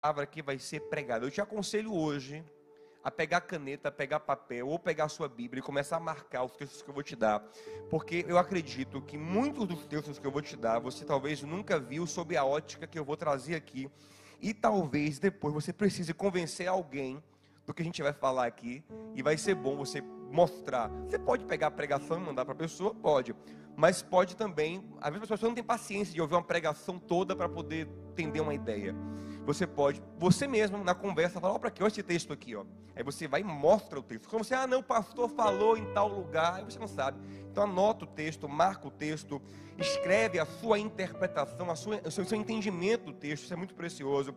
palavra que vai ser pregada. Eu te aconselho hoje a pegar caneta, pegar papel ou pegar a sua Bíblia e começar a marcar os textos que eu vou te dar, porque eu acredito que muitos dos textos que eu vou te dar, você talvez nunca viu sob a ótica que eu vou trazer aqui, e talvez depois você precise convencer alguém do que a gente vai falar aqui, e vai ser bom você mostrar. Você pode pegar a pregação e mandar para a pessoa? Pode, mas pode também, às vezes a pessoa não tem paciência de ouvir uma pregação toda para poder entender uma ideia. Você pode, você mesmo, na conversa, falar, ó, para que esse texto aqui, ó. Aí você vai e mostra o texto. Como você, não, o pastor falou em tal lugar, aí você não sabe. Então anota o texto, marca o texto, escreve a sua interpretação, o seu entendimento do texto, isso é muito precioso.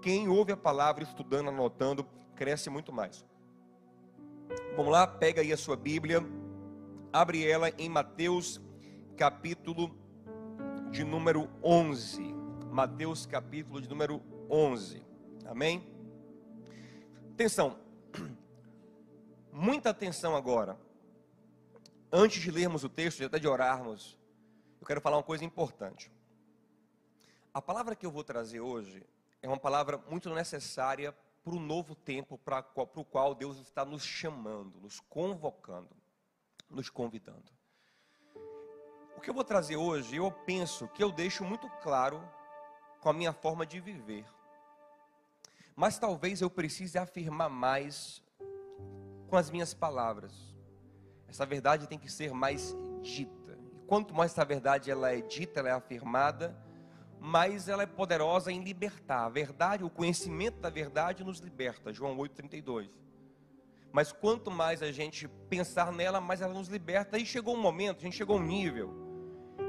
Quem ouve a palavra, estudando, anotando, cresce muito mais. Vamos lá, pega aí a sua Bíblia, abre ela em Mateus, capítulo de número 11. Mateus, capítulo de número 11. Amém? Atenção, muita atenção agora. Antes de lermos o texto, até de orarmos, eu quero falar uma coisa importante. A palavra que eu vou trazer hoje é uma palavra muito necessária para o novo tempo para o qual Deus está nos chamando, nos convocando, nos convidando. O que eu vou trazer hoje, eu penso que eu deixo muito claro com a minha forma de viver. Mas talvez eu precise afirmar mais com as minhas palavras. Essa verdade tem que ser mais dita. E quanto mais essa verdade ela é dita, ela é afirmada, mais ela é poderosa em libertar. A verdade, o conhecimento da verdade nos liberta. João 8,32. Mas quanto mais a gente pensar nela, mais ela nos liberta. E chegou um momento, a gente chegou a um nível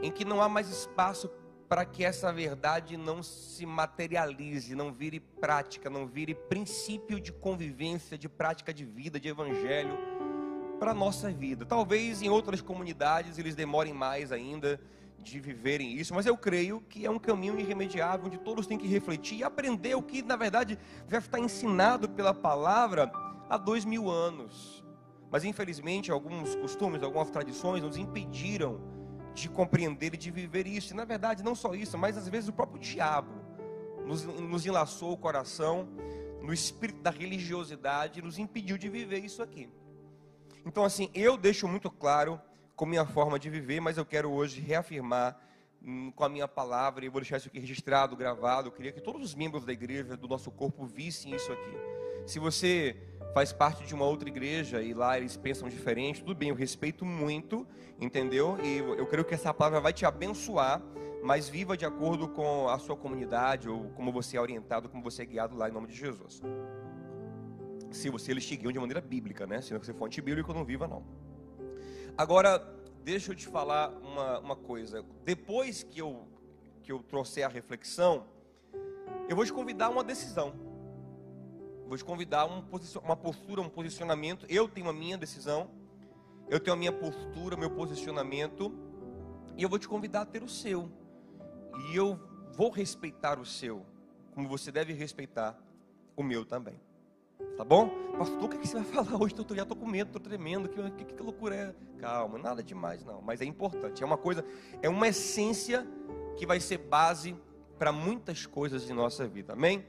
em que não há mais espaço para que essa verdade não se materialize, não vire prática, não vire princípio de convivência, de prática de vida, de evangelho para a nossa vida. Talvez em outras comunidades eles demorem mais ainda de viverem isso, mas eu creio que é um caminho irremediável, onde todos têm que refletir e aprender o que na verdade já está ensinado pela palavra há 2000 anos. Mas infelizmente alguns costumes, algumas tradições nos impediram de compreender e de viver isso. E na verdade não só isso, mas às vezes o próprio diabo nos enlaçou o coração no espírito da religiosidade e nos impediu de viver isso aqui. Então assim, eu deixo muito claro com minha forma de viver, mas eu quero hoje reafirmar com a minha palavra, e eu vou deixar isso aqui registrado, gravado. Eu queria que todos os membros da igreja, do nosso corpo, vissem isso aqui. Se você faz parte de uma outra igreja e lá eles pensam diferente, tudo bem, eu respeito muito, entendeu? E eu creio que essa palavra vai te abençoar, mas viva de acordo com a sua comunidade, ou como você é orientado, como você é guiado lá, em nome de Jesus. Se eles te guiam de maneira bíblica, né? Se você for antibíblico, não viva não. Agora, deixa eu te falar uma coisa. Depois que eu trouxer a reflexão, eu vou te convidar a uma decisão. Vou te convidar uma postura, um posicionamento. Eu tenho a minha decisão, eu tenho a minha postura, meu posicionamento, e eu vou te convidar a ter o seu. E eu vou respeitar o seu, como você deve respeitar o meu também. Tá bom? Pastor, o que você vai falar hoje? Eu já estou com medo, estou tremendo. Que loucura é? Calma, nada demais não. Mas é importante, é uma coisa, é uma essência que vai ser base para muitas coisas de nossa vida. Amém?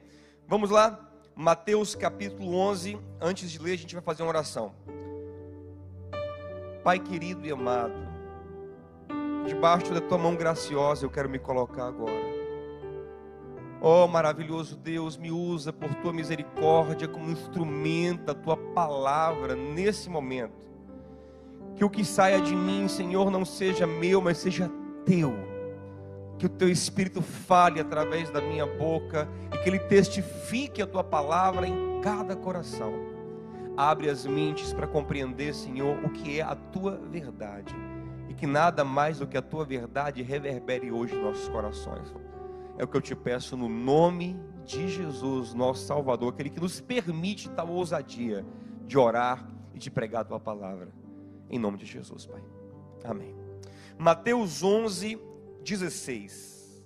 Vamos lá? Mateus capítulo 11. Antes de ler, a gente vai fazer uma oração. Pai querido e amado, debaixo da tua mão graciosa eu quero me colocar agora. Oh maravilhoso Deus, me usa por tua misericórdia como instrumento da tua palavra nesse momento. Que o que saia de mim, Senhor, não seja meu, mas seja teu. Que o teu Espírito fale através da minha boca e que ele testifique a tua palavra em cada coração. Abre as mentes para compreender, Senhor, o que é a tua verdade. E que nada mais do que a tua verdade reverbere hoje em nossos corações. É o que eu te peço no nome de Jesus, nosso Salvador, aquele que nos permite tal ousadia de orar e de pregar a tua palavra. Em nome de Jesus, Pai. Amém. Mateus 11, 16.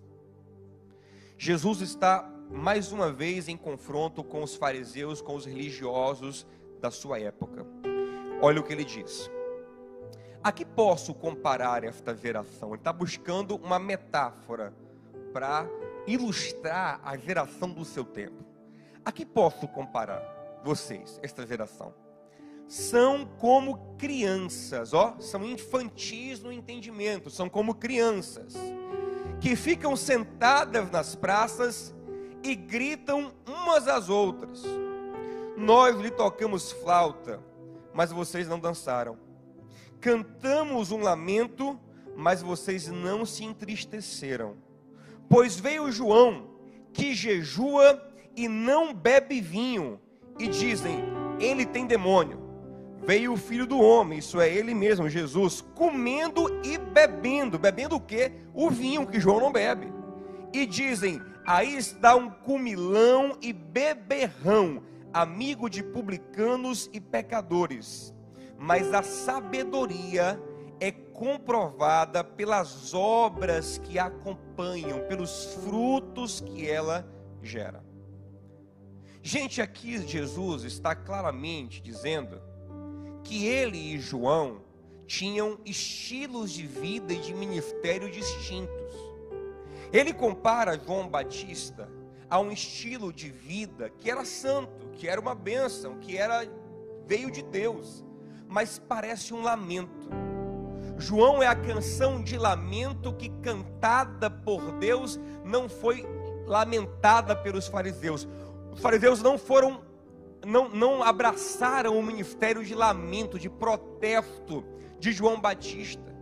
Jesus está mais uma vez em confronto com os fariseus, com os religiosos da sua época. Olha o que ele diz. A que posso comparar esta geração? Ele está buscando uma metáfora para ilustrar a geração do seu tempo. A que posso comparar vocês, esta geração? São como crianças, são infantis no entendimento, são como crianças, que ficam sentadas nas praças e gritam umas às outras. Nós lhe tocamos flauta, mas vocês não dançaram. Cantamos um lamento, mas vocês não se entristeceram. Pois veio João, que jejua e não bebe vinho, e dizem, ele tem demônio. Veio o Filho do Homem, isso é ele mesmo, Jesus, comendo e bebendo. Bebendo o quê? O vinho que João não bebe. E dizem, aí está um comilão e beberrão, amigo de publicanos e pecadores. Mas a sabedoria é comprovada pelas obras que a acompanham, pelos frutos que ela gera. Gente, aqui Jesus está claramente dizendo que ele e João tinham estilos de vida e de ministério distintos. Ele compara João Batista a um estilo de vida que era santo, que era uma bênção, que veio de Deus, mas parece um lamento. João é a canção de lamento que, cantada por Deus, não foi lamentada pelos fariseus. Os fariseus não abraçaram o ministério de lamento, de protesto de João Batista.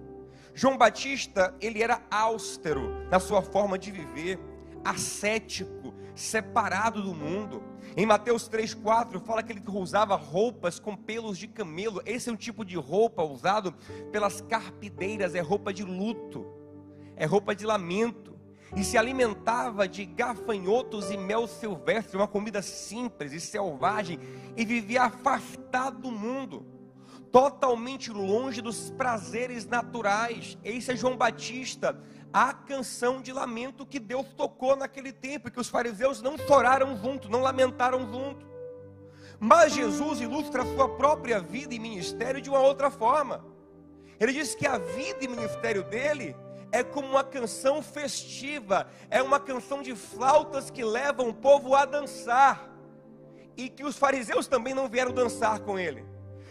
João Batista, ele era austero na sua forma de viver, ascético, separado do mundo. Em Mateus 3,4 fala que ele usava roupas com pelos de camelo. Esse é um tipo de roupa usado pelas carpideiras, é roupa de luto, é roupa de lamento. E se alimentava de gafanhotos e mel silvestre, uma comida simples e selvagem, e vivia afastado do mundo, totalmente longe dos prazeres naturais. Esse é João Batista, a canção de lamento que Deus tocou naquele tempo, que os fariseus não choraram junto, não lamentaram junto. Mas Jesus ilustra a sua própria vida e ministério de uma outra forma. Ele diz que a vida e ministério dele é como uma canção festiva, é uma canção de flautas que levam o povo a dançar, e que os fariseus também não vieram dançar com ele.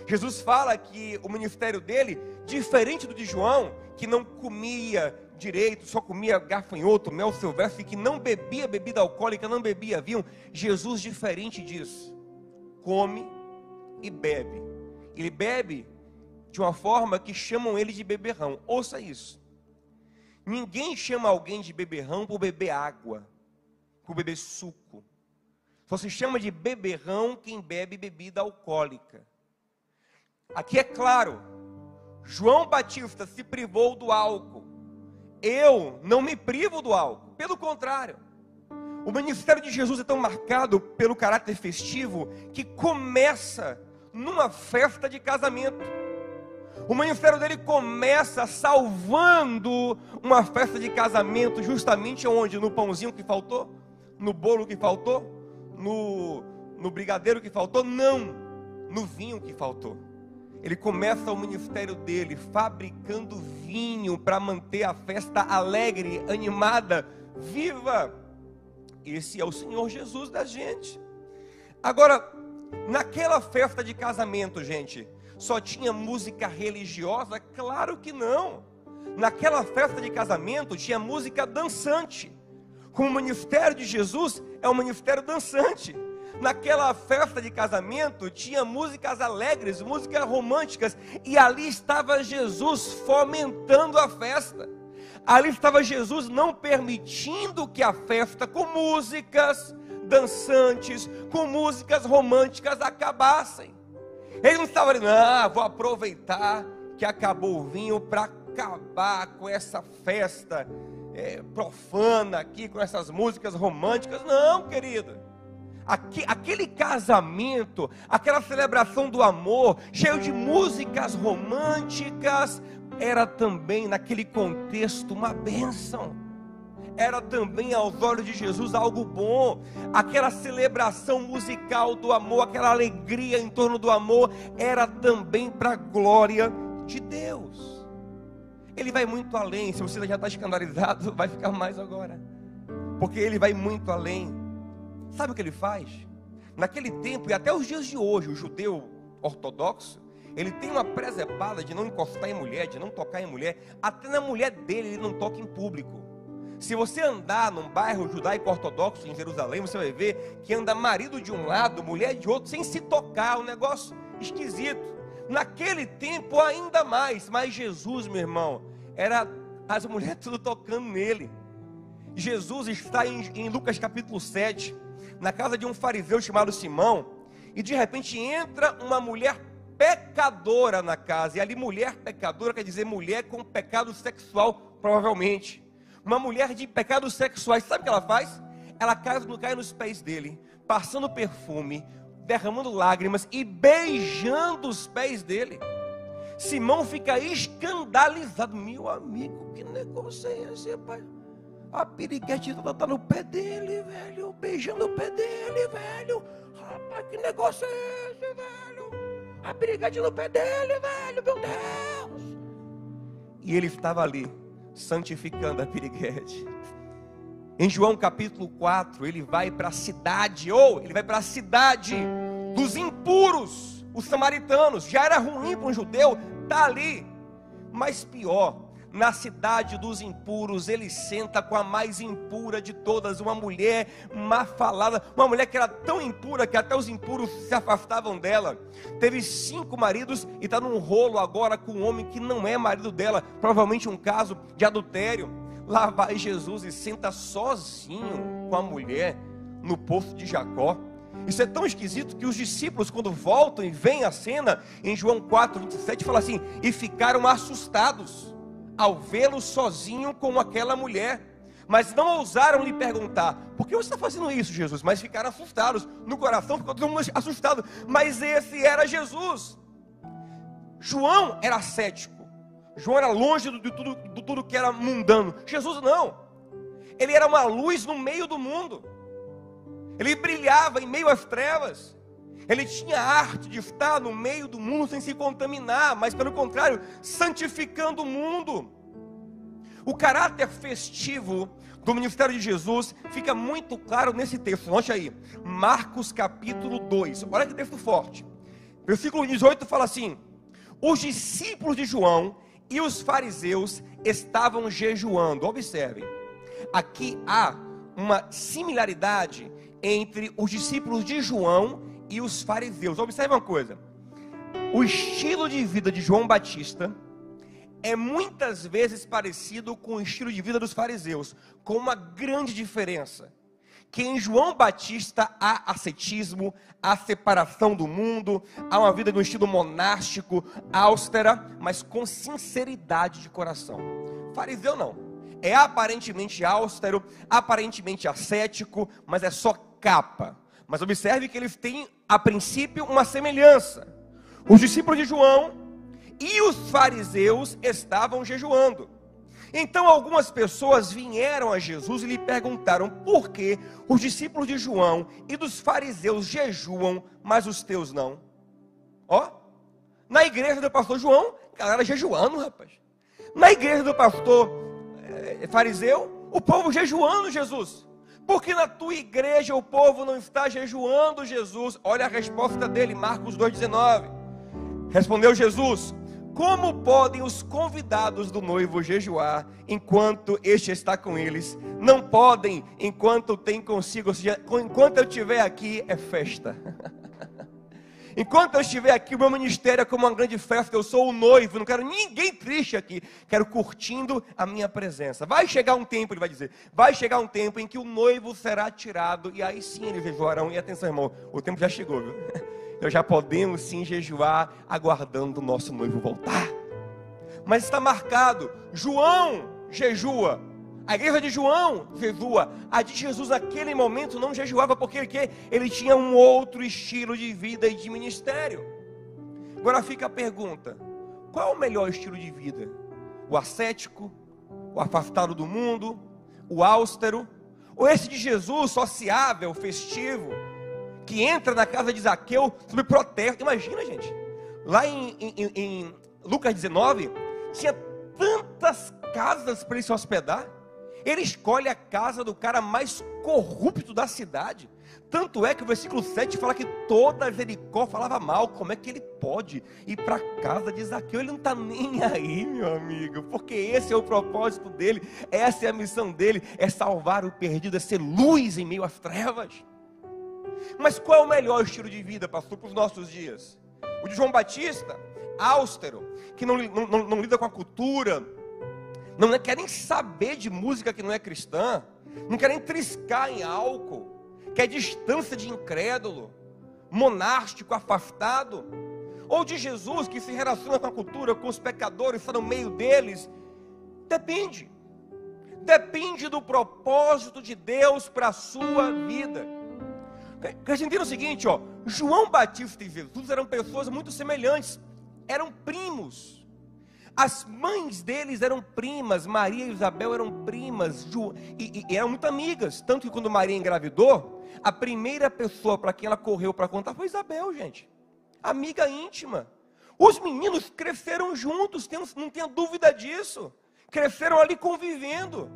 Jesus fala que o ministério dele, diferente do de João, que não comia direito, só comia gafanhoto, mel silvestre, que não bebia bebida alcoólica, não bebia vinho. Jesus, diferente disso, come e bebe. Ele bebe de uma forma que chamam ele de beberrão. Ouça isso. Ninguém chama alguém de beberrão por beber água, por beber suco. Só se chama de beberrão quem bebe bebida alcoólica. Aqui é claro, João Batista se privou do álcool. Eu não me privo do álcool, pelo contrário. O ministério de Jesus é tão marcado pelo caráter festivo que começa numa festa de casamento. O ministério dele começa salvando uma festa de casamento, justamente onde? No pãozinho que faltou? No bolo que faltou? No brigadeiro que faltou? Não, no vinho que faltou. Ele começa o ministério dele fabricando vinho para manter a festa alegre, animada, viva. Esse é o Senhor Jesus da gente. Agora, naquela festa de casamento, gente, só tinha música religiosa? Claro que não. Naquela festa de casamento tinha música dançante. Como o ministério de Jesus é um ministério dançante. Naquela festa de casamento tinha músicas alegres, músicas românticas, e ali estava Jesus fomentando a festa. Ali estava Jesus não permitindo que a festa com músicas dançantes, com músicas românticas acabassem. Ele não estava ali, não, vou aproveitar que acabou o vinho para acabar com essa festa profana aqui, com essas músicas românticas. Não, querido. Aquele casamento, aquela celebração do amor, cheio de músicas românticas, era também, naquele contexto, uma bênção. Era também, aos olhos de Jesus, algo bom. Aquela celebração musical do amor, aquela alegria em torno do amor, era também para a glória de Deus. Ele vai muito além. Se você já está escandalizado, vai ficar mais agora, porque ele vai muito além. Sabe o que ele faz? Naquele tempo, e até os dias de hoje, o judeu ortodoxo, ele tem uma presepada de não encostar em mulher, de não tocar em mulher. Até na mulher dele, ele não toca em público. Se você andar num bairro judaico ortodoxo em Jerusalém, você vai ver que anda marido de um lado, mulher de outro, sem se tocar, um negócio esquisito. Naquele tempo ainda mais, mas Jesus, meu irmão, era as mulheres tudo tocando nele. Jesus está em Lucas capítulo 7, na casa de um fariseu chamado Simão, e de repente entra uma mulher pecadora na casa, e ali mulher pecadora quer dizer mulher com pecado sexual, provavelmente. Uma mulher de pecados sexuais, sabe o que ela faz? Ela cai nos pés dele, passando perfume, derramando lágrimas e beijando os pés dele. Simão fica escandalizado. Meu amigo, que negócio é esse, pai? A piriguete está no pé dele, velho, beijando o pé dele, velho. Rapaz, que negócio é esse, velho? A piriguete no pé dele, velho, meu Deus. E ele estava ali, santificando a piriguete. Em João capítulo 4, ele vai para a cidade, dos impuros, os samaritanos. Já era ruim para um judeu estar ali, mas pior, na cidade dos impuros, ele senta com a mais impura de todas, uma mulher má falada, uma mulher que era tão impura que até os impuros se afastavam dela. Teve 5 maridos e está num rolo agora com um homem que não é marido dela, provavelmente um caso de adultério. Lá vai Jesus e senta sozinho com a mulher no poço de Jacó. Isso é tão esquisito que os discípulos, quando voltam e veem a cena, em João 4:27, fala assim: e ficaram assustados ao vê-lo sozinho com aquela mulher, mas não ousaram lhe perguntar: por que você está fazendo isso, Jesus? Mas ficaram assustados, no coração ficou todo mundo assustado, mas esse era Jesus. João era cético, João era longe de tudo que era mundano. Jesus não, ele era uma luz no meio do mundo, ele brilhava em meio às trevas. Ele tinha a arte de estar no meio do mundo sem se contaminar, mas pelo contrário, santificando o mundo. O caráter festivo do ministério de Jesus fica muito claro nesse texto. Note aí, Marcos capítulo 2, olha que texto forte. Versículo 18 fala assim: os discípulos de João e os fariseus estavam jejuando. Observem, aqui há uma similaridade entre os discípulos de João e os fariseus. Observe uma coisa: o estilo de vida de João Batista é muitas vezes parecido com o estilo de vida dos fariseus, com uma grande diferença: que em João Batista há ascetismo, há separação do mundo, há uma vida no estilo monástico, austera, mas com sinceridade de coração. Fariseu não, é aparentemente austero, aparentemente ascético, mas é só capa. Mas observe que eles têm, a princípio, uma semelhança. Os discípulos de João e os fariseus estavam jejuando. Então algumas pessoas vieram a Jesus e lhe perguntaram: por que os discípulos de João e dos fariseus jejuam, mas os teus não? Ó, na igreja do pastor João, galera jejuando, rapaz. Na igreja do pastor fariseu, o povo jejuando, Jesus. Porque na tua igreja o povo não está jejuando, Jesus? Olha a resposta dele, Marcos 2,19. Respondeu Jesus: como podem os convidados do noivo jejuar enquanto este está com eles? Não podem enquanto tem consigo, ou seja, enquanto eu estiver aqui é festa. Enquanto eu estiver aqui, o meu ministério é como uma grande festa. Eu sou o noivo, não quero ninguém triste aqui, quero curtindo a minha presença. Vai chegar um tempo, ele vai dizer, vai chegar um tempo em que o noivo será tirado, e aí sim eles jejuarão. E atenção, irmão, o tempo já chegou, viu? Nós já podemos sim jejuar, aguardando o nosso noivo voltar. Mas está marcado: João jejua, a igreja de João jejua. A de Jesus naquele momento não jejuava, porque ele tinha um outro estilo de vida e de ministério. Agora fica a pergunta: qual é o melhor estilo de vida? O ascético, o afastado do mundo, o austero, ou esse de Jesus, sociável, festivo, que entra na casa de Zaqueu sob protesto? Imagina, gente, lá em Lucas 19, tinha tantas casas para ele se hospedar. Ele escolhe a casa do cara mais corrupto da cidade. Tanto é que o versículo 7 fala que toda Jericó falava mal. Como é que ele pode ir para a casa de Zaqueu? Ele não está nem aí, meu amigo, porque esse é o propósito dele, essa é a missão dele, é salvar o perdido, é ser luz em meio às trevas. Mas qual é o melhor estilo de vida, pastor, para os nossos dias? O de João Batista, austero, que não lida com a cultura, não quer nem saber de música que não é cristã, não quer nem triscar em álcool, quer distância de incrédulo, monástico, afastado? Ou de Jesus, que se relaciona com a cultura, com os pecadores, está no meio deles? Depende do propósito de Deus para a sua vida. Quer entender o seguinte, ó, João Batista e Jesus eram pessoas muito semelhantes, eram primos. As mães deles eram primas, Maria e Isabel eram primas, e eram muito amigas. Tanto que quando Maria engravidou, a primeira pessoa para quem ela correu para contar foi Isabel, gente. Amiga íntima. Os meninos cresceram juntos, não tenha dúvida disso. Cresceram ali convivendo.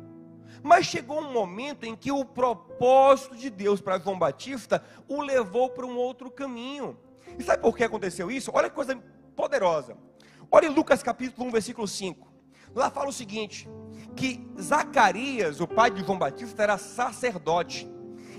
Mas chegou um momento em que o propósito de Deus para João Batista o levou para um outro caminho. E sabe por que aconteceu isso? Olha que coisa poderosa. Olha em Lucas capítulo 1, versículo 5. Lá fala o seguinte, que Zacarias, o pai de João Batista, era sacerdote.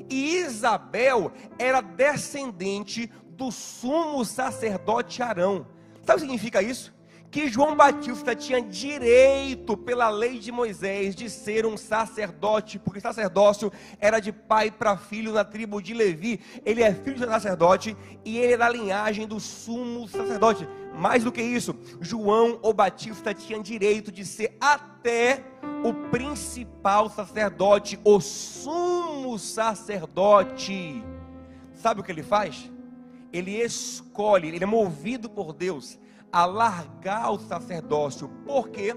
E Isabel era descendente do sumo sacerdote Arão. Sabe o que significa isso? Que João Batista tinha direito pela lei de Moisés de ser um sacerdote, porque sacerdócio era de pai para filho na tribo de Levi. Ele é filho de sacerdote e ele é da linhagem do sumo sacerdote. Mais do que isso, João o Batista tinha direito de ser até o principal sacerdote, o sumo sacerdote. Sabe o que ele faz? Ele escolhe, ele é movido por Deus a largar o sacerdócio. Por quê?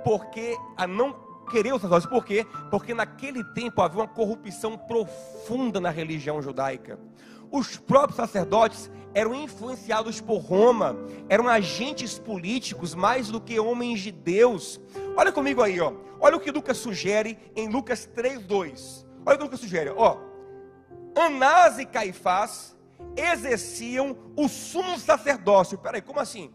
Porque a não querer o sacerdócio. Por quê? Porque naquele tempo havia uma corrupção profunda na religião judaica. Os próprios sacerdotes eram influenciados por Roma, eram agentes políticos mais do que homens de Deus. Olha comigo aí, ó. Olha o que Lucas sugere em Lucas 3:2. Olha o que Lucas sugere, ó. Anás e Caifás exerciam o sumo sacerdócio. Peraí, como assim?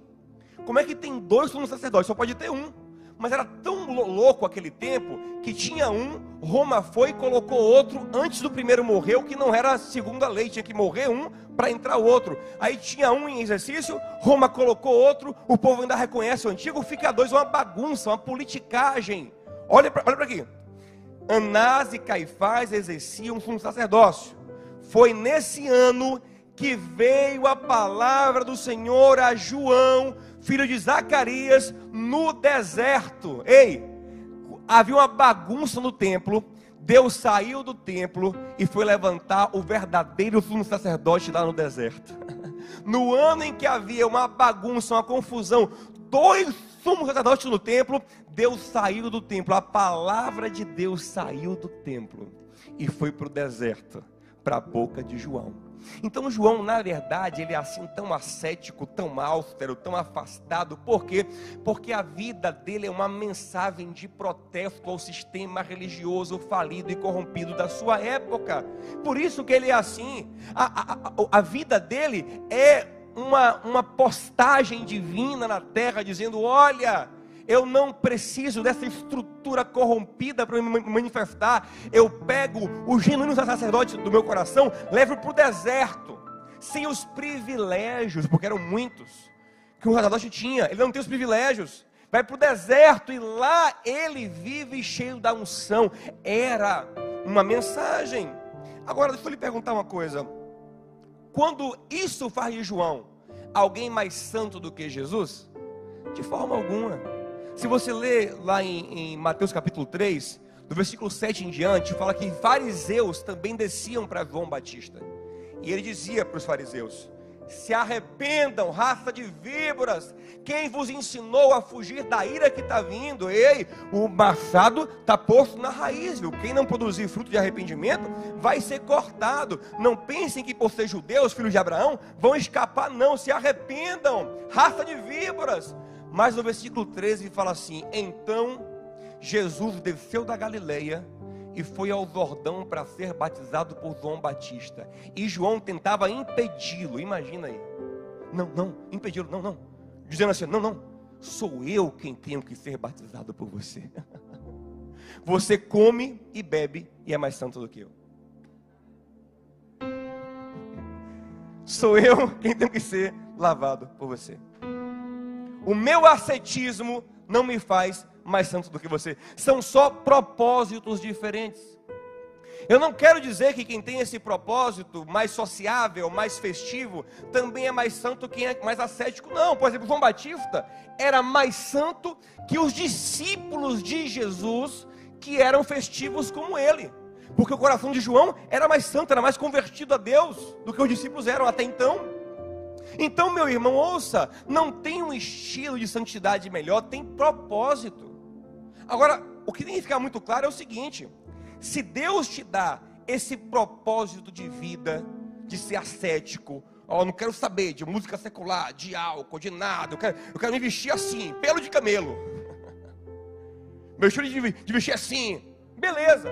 Como é que tem dois sumos sacerdotes? Só pode ter um. Mas era tão louco aquele tempo, que tinha um, Roma foi e colocou outro, antes do primeiro morrer, o que não era a segunda lei, tinha que morrer um para entrar outro. Aí tinha um em exercício, Roma colocou outro, o povo ainda reconhece o antigo, fica dois, uma bagunça, uma politicagem. Olha para aqui. Anás e Caifás exerciam o sumo sacerdócio. Foi nesse ano que veio a palavra do Senhor a João, filho de Zacarias, no deserto. Ei, havia uma bagunça no templo. Deus saiu do templo e foi levantar o verdadeiro sumo sacerdote lá no deserto. No ano em que havia uma bagunça, uma confusão, dois sumos sacerdotes no templo, Deus saiu do templo. A palavra de Deus saiu do templo e foi para o deserto, para a boca de João. Então João, na verdade, ele é assim tão ascético, tão austero, tão afastado. Por quê? Porque a vida dele é uma mensagem de protesto ao sistema religioso falido e corrompido da sua época. Por isso que ele é assim. A vida dele é uma postagem divina na terra, dizendo: olha, eu não preciso dessa estrutura corrompida para me manifestar. Eu pego o genuíno sacerdote do meu coração, levo para o deserto, sem os privilégios, porque eram muitos que o sacerdote tinha. Ele não tem os privilégios. Vai para o deserto e lá ele vive cheio da unção. Era uma mensagem. Agora, deixa eu lhe perguntar uma coisa. Quando isso faz de João alguém mais santo do que Jesus? De forma alguma. Se você ler lá em Mateus capítulo 3, do versículo 7 em diante, fala que fariseus também desciam para João Batista. E ele dizia para os fariseus: se arrependam, raça de víboras, quem vos ensinou a fugir da ira que está vindo? Ei, o machado está posto na raiz, viu? Quem não produzir fruto de arrependimento vai ser cortado. Não pensem que por ser judeus, filhos de Abraão, vão escapar, não. Se arrependam, raça de víboras. Mas no versículo 13 fala assim: então Jesus desceu da Galileia e foi ao Jordão para ser batizado por João Batista. E João tentava impedi-lo, imagina aí. Não, impedi-lo, não. Dizendo assim, não, sou eu quem tenho que ser batizado por você. Você come e bebe e é mais santo do que eu. Sou eu quem tenho que ser lavado por você. O meu ascetismo não me faz mais santo do que você. São só propósitos diferentes. Eu não quero dizer que quem tem esse propósito mais sociável, mais festivo, também é mais santo que quem é mais ascético. Não, por exemplo, João Batista era mais santo que os discípulos de Jesus que eram festivos como ele. Porque o coração de João era mais santo, era mais convertido a Deus do que os discípulos eram até então. Então, meu irmão, ouça, não tem um estilo de santidade melhor, tem propósito. Agora, o que tem que ficar muito claro é o seguinte: se Deus te dá esse propósito de vida, de ser ascético, eu não quero saber de música secular, de álcool, de nada, eu quero me vestir assim, pelo de camelo. Meu estilo de vestir assim, beleza.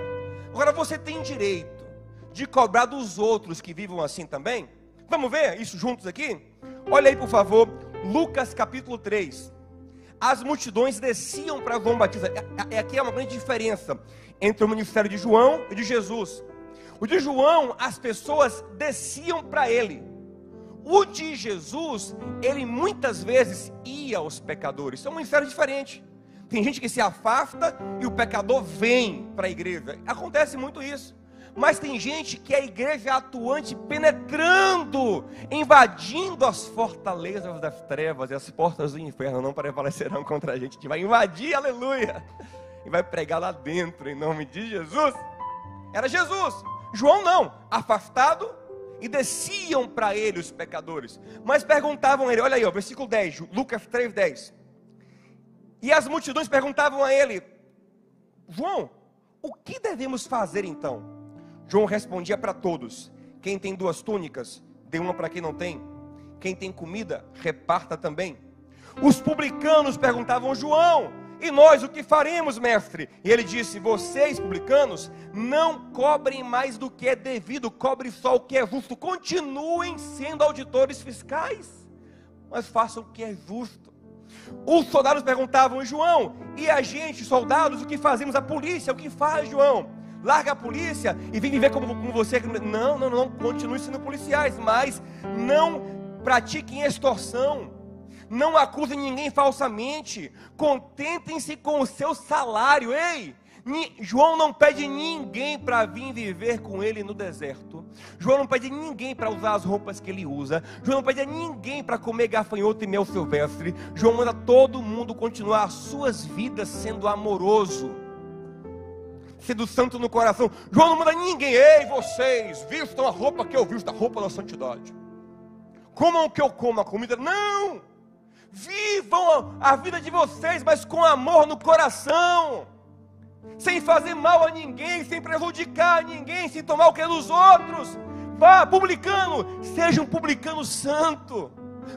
Agora você tem direito de cobrar dos outros que vivam assim também? Vamos ver isso juntos aqui? Olha aí, por favor, Lucas capítulo 3. As multidões desciam para João Batista. Aqui é uma grande diferença entre o ministério de João e de Jesus. O de João, as pessoas desciam para ele. O de Jesus, ele muitas vezes ia aos pecadores. Isso é um ministério diferente. Tem gente que se afasta e o pecador vem para a igreja. Acontece muito isso. Mas tem gente que é a igreja atuante, penetrando, invadindo as fortalezas das trevas e as portas do inferno não prevalecerão contra a gente. A gente vai invadir, aleluia, e vai pregar lá dentro, em nome de Jesus. Era Jesus. João não, afastado, e desciam para ele os pecadores. Mas perguntavam a ele, olha aí, ó, versículo 10, Lucas 3:10. E as multidões perguntavam a ele, João, o que devemos fazer então? João respondia para todos, quem tem 2 túnicas, dê uma para quem não tem. Quem tem comida, reparta também. Os publicanos perguntavam, João, e nós o que faremos, mestre? E ele disse, vocês publicanos, não cobrem mais do que é devido, cobrem só o que é justo. Continuem sendo auditores fiscais, mas façam o que é justo. Os soldados perguntavam, João, e a gente, soldados, o que fazemos? A polícia, o que faz, João? Larga a polícia e vem viver como você. Não, continue sendo policiais, mas não pratiquem extorsão, não acusem ninguém falsamente, contentem-se com o seu salário. Ei, João não pede ninguém para vir viver com ele no deserto. João não pede ninguém para usar as roupas que ele usa. João não pede a ninguém para comer gafanhoto e mel silvestre. João manda todo mundo continuar as suas vidas sendo amoroso, sendo santo no coração. João não manda ninguém, ei, vocês vistam a roupa que eu visto, a roupa da santidade. Comam o que eu como, a comida. Não! Vivam a vida de vocês, mas com amor no coração, sem fazer mal a ninguém, sem prejudicar a ninguém, sem tomar o que é dos outros. Vá, publicano, seja um publicano santo.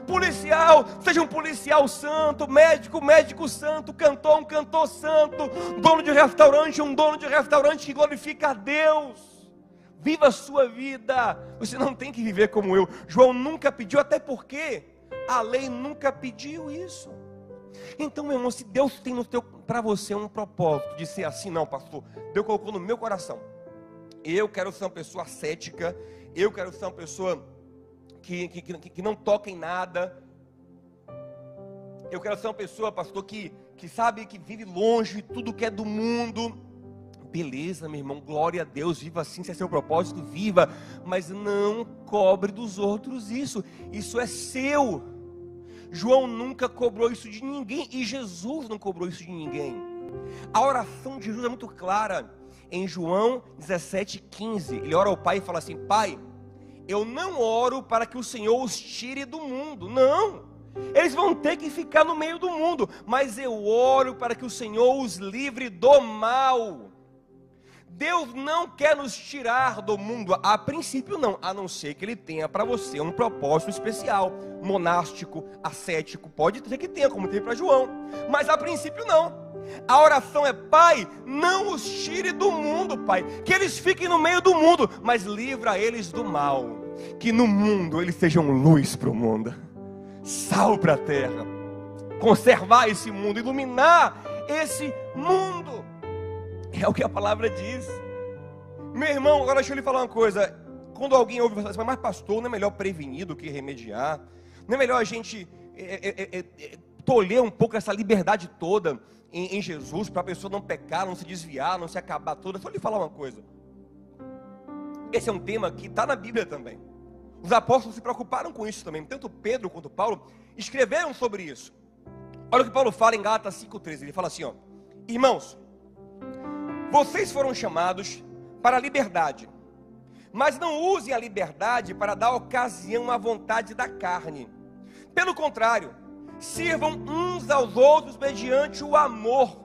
Policial, seja um policial santo. Médico, médico santo. Cantor, um cantor santo. Dono de restaurante, um dono de restaurante que glorifica a Deus. Viva a sua vida. Você não tem que viver como eu. João nunca pediu, até porque a lei nunca pediu isso. Então, meu irmão, se Deus tem para você um propósito de ser assim, não, pastor, Deus colocou no meu coração, eu quero ser uma pessoa ascética, eu quero ser uma pessoa que não toca em nada, eu quero ser uma pessoa, pastor, que sabe, que vive longe de tudo que é do mundo. Beleza, meu irmão, glória a Deus, viva assim, se é seu propósito, viva, mas não cobre dos outros isso é seu. João nunca cobrou isso de ninguém, e Jesus não cobrou isso de ninguém. A oração de Jesus é muito clara, em João 17:15, ele ora ao Pai e fala assim, Pai, eu não oro para que o Senhor os tire do mundo, não, eles vão ter que ficar no meio do mundo, mas eu oro para que o Senhor os livre do mal. Deus não quer nos tirar do mundo, a princípio não, a não ser que Ele tenha para você um propósito especial, monástico, ascético, pode ser que tenha, como tem para João, mas a princípio não. A oração é: Pai, não os tire do mundo, Pai, que eles fiquem no meio do mundo, mas livra eles do mal, que no mundo eles sejam luz para o mundo, sal para a terra, conservar esse mundo, iluminar esse mundo. É o que a palavra diz. Meu irmão, agora deixa eu lhe falar uma coisa. Quando alguém ouve você, mas pastor, não é melhor prevenir do que remediar? Não é melhor a gente tolher um pouco essa liberdade toda em Jesus, para a pessoa não pecar, não se desviar, não se acabar toda? Só lhe falar uma coisa. Esse é um tema que está na Bíblia também. Os apóstolos se preocuparam com isso também. Tanto Pedro quanto Paulo escreveram sobre isso. Olha o que Paulo fala em Gálatas 5,13. Ele fala assim, ó: irmãos, vocês foram chamados para a liberdade, mas não usem a liberdade para dar ocasião à vontade da carne. Pelo contrário, sirvam uns aos outros mediante o amor.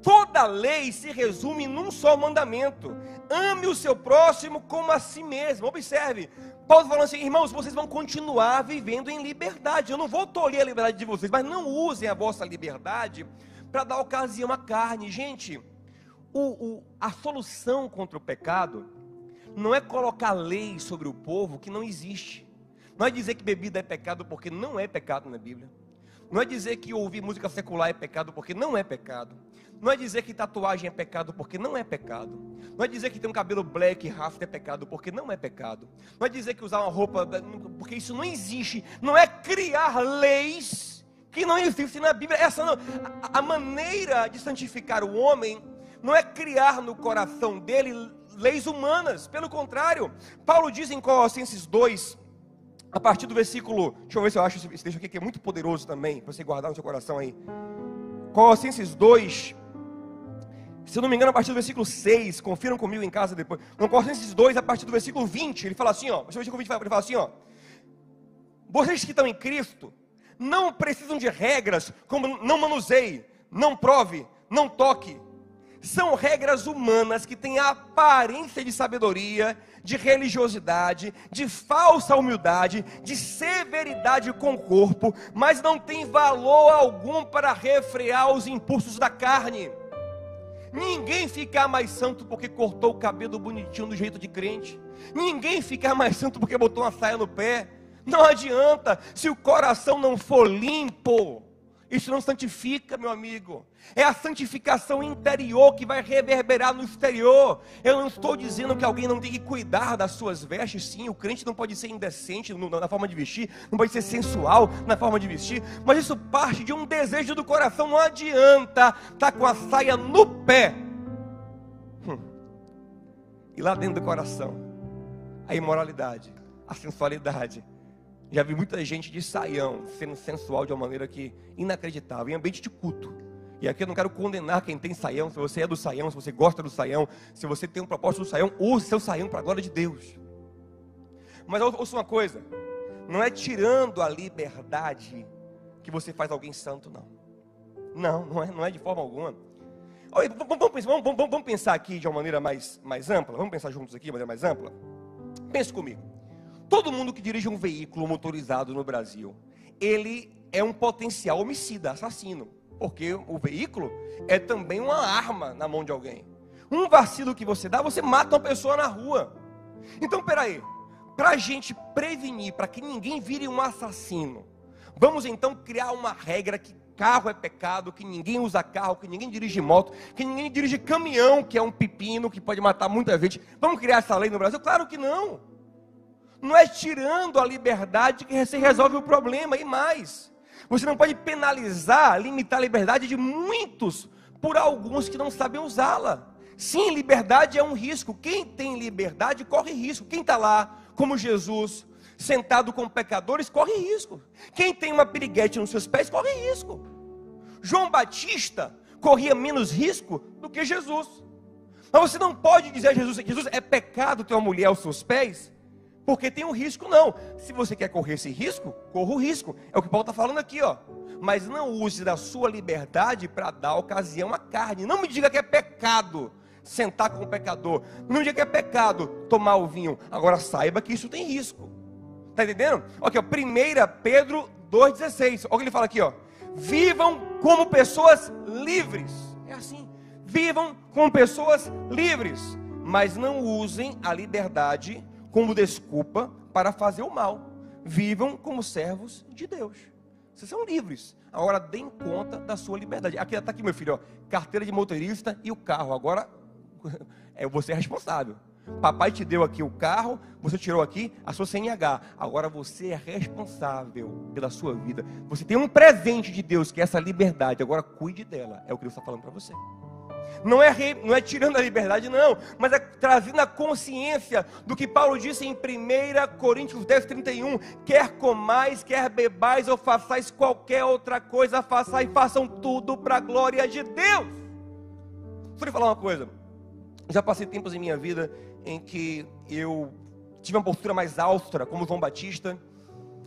Toda lei se resume num só mandamento: ame o seu próximo como a si mesmo. Observe, Paulo falando assim: irmãos, vocês vão continuar vivendo em liberdade. Eu não vou tolher a liberdade de vocês, mas não usem a vossa liberdade para dar ocasião à carne. Gente, a solução contra o pecado não é colocar lei sobre o povo que não existe. Não é dizer que bebida é pecado, porque não é pecado na Bíblia. Não é dizer que ouvir música secular é pecado, porque não é pecado. Não é dizer que tatuagem é pecado, porque não é pecado. Não é dizer que ter um cabelo black, rasta é pecado, porque não é pecado. Não é dizer que usar uma roupa, porque isso não existe. Não é criar leis que não existem na Bíblia. Essa não, a maneira de santificar o homem não é criar no coração dele leis humanas. Pelo contrário, Paulo diz em Colossenses 2, a partir do versículo, deixa eu ver se eu acho esse texto aqui que é muito poderoso também, para você guardar no seu coração aí. Colossenses 2, se eu não me engano, a partir do versículo 6, confiram comigo em casa depois. No Colossenses 2, a partir do versículo 20, ele fala assim, ó, ele fala assim, ó: vocês que estão em Cristo não precisam de regras como não manuseie, não prove, não toque. São regras humanas que têm a aparência de sabedoria, de religiosidade, de falsa humildade, de severidade com o corpo, mas não tem valor algum para refrear os impulsos da carne. Ninguém fica mais santo porque cortou o cabelo bonitinho do jeito de crente. Ninguém fica mais santo porque botou uma saia no pé. Não adianta, se o coração não for limpo, isso não santifica, meu amigo. É a santificação interior que vai reverberar no exterior. Eu não estou dizendo que alguém não tem que cuidar das suas vestes. Sim, o crente não pode ser indecente na forma de vestir, não pode ser sensual na forma de vestir, mas isso parte de um desejo do coração. Não adianta estar com a saia no pé e lá dentro do coração a imoralidade, a sensualidade. Já vi muita gente de saião sendo sensual de uma maneira que inacreditável, em ambiente de culto. E aqui eu não quero condenar quem tem saião. Se você é do saião, se você gosta do saião, se você tem um propósito do saião, use seu saião para a glória de Deus. Mas ouça uma coisa: não é tirando a liberdade que você faz alguém santo, não. Não é de forma alguma. Vamos pensar aqui de uma maneira mais ampla. Vamos pensar juntos aqui de uma maneira mais ampla. Pense comigo. Todo mundo que dirige um veículo motorizado no Brasil, ele é um potencial homicida, assassino. Porque o veículo é também uma arma na mão de alguém. Um vacilo que você dá, você mata uma pessoa na rua. Então, peraí, para a gente prevenir, para que ninguém vire um assassino, vamos então criar uma regra que carro é pecado, que ninguém usa carro, que ninguém dirige moto, que ninguém dirige caminhão, que é um pepino, que pode matar muita gente. Vamos criar essa lei no Brasil? Claro que não. Não é tirando a liberdade que você resolve o problema. E mais, você não pode penalizar, limitar a liberdade de muitos por alguns que não sabem usá-la. Sim, liberdade é um risco. Quem tem liberdade corre risco. Quem está lá, como Jesus, sentado com pecadores, corre risco. Quem tem uma piriguete nos seus pés, corre risco. João Batista corria menos risco do que Jesus. Mas você não pode dizer a Jesus: Jesus, é pecado ter uma mulher aos seus pés, porque tem um risco. Não, se você quer correr esse risco, corra o risco. É o que Paulo está falando aqui, ó. Mas não use da sua liberdade para dar ocasião à carne. Não me diga que é pecado sentar com o pecador. Não me diga que é pecado tomar o vinho. Agora saiba que isso tem risco. Está entendendo? Aqui, ó, 1 Pedro 2,16. Olha o que ele fala aqui, ó: Vivam como pessoas livres. É assim. Vivam como pessoas livres. Mas não usem a liberdade como desculpa para fazer o mal. Vivam como servos de Deus. Vocês são livres. Agora deem conta da sua liberdade. Aqui está aqui, meu filho, ó, carteira de motorista e o carro. Agora você é responsável. Papai te deu aqui o carro, você tirou aqui a sua CNH. Agora você é responsável pela sua vida. Você tem um presente de Deus, que é essa liberdade. Agora cuide dela. É o que Deus está falando para você. Não é tirando a liberdade, não, mas é trazendo a consciência do que Paulo disse em 1 Coríntios 10, 31. Quer comais, quer bebais ou façais qualquer outra coisa, façam tudo para a glória de Deus. Deixa eu lhe falar uma coisa. Já passei tempos em minha vida em que eu tive uma postura mais austera, como João Batista,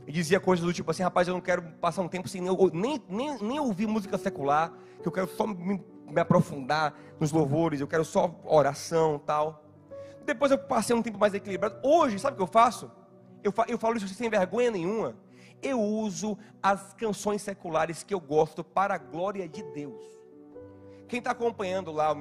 e dizia coisas do tipo assim: rapaz, eu não quero passar um tempo sem nem ouvir música secular, que eu quero só me aprofundar nos louvores, eu quero só oração e tal. Depois eu passei um tempo mais equilibrado. Hoje, sabe o que eu faço? Eu falo isso sem vergonha nenhuma. Eu uso as canções seculares que eu gosto para a glória de Deus. Quem está acompanhando lá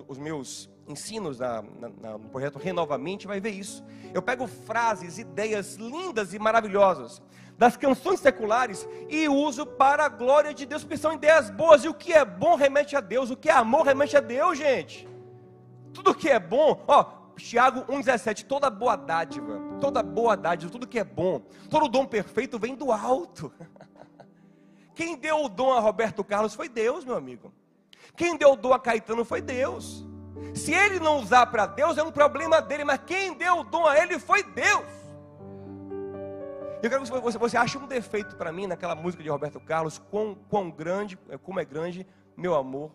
os meus ensinos no projeto Renovamente vai ver isso. Eu pego frases, ideias lindas e maravilhosas das canções seculares e uso para a glória de Deus, porque são ideias boas. E o que é bom remete a Deus, o que é amor remete a Deus, gente. Tudo que é bom, ó, Tiago 1,17, toda boa dádiva, tudo que é bom, todo dom perfeito vem do alto. Quem deu o dom a Roberto Carlos foi Deus, meu amigo. Quem deu o dom a Caetano foi Deus. Se ele não usar para Deus, é um problema dele, mas quem deu o dom a ele foi Deus. Eu quero que você ache um defeito para mim naquela música de Roberto Carlos, como é grande meu amor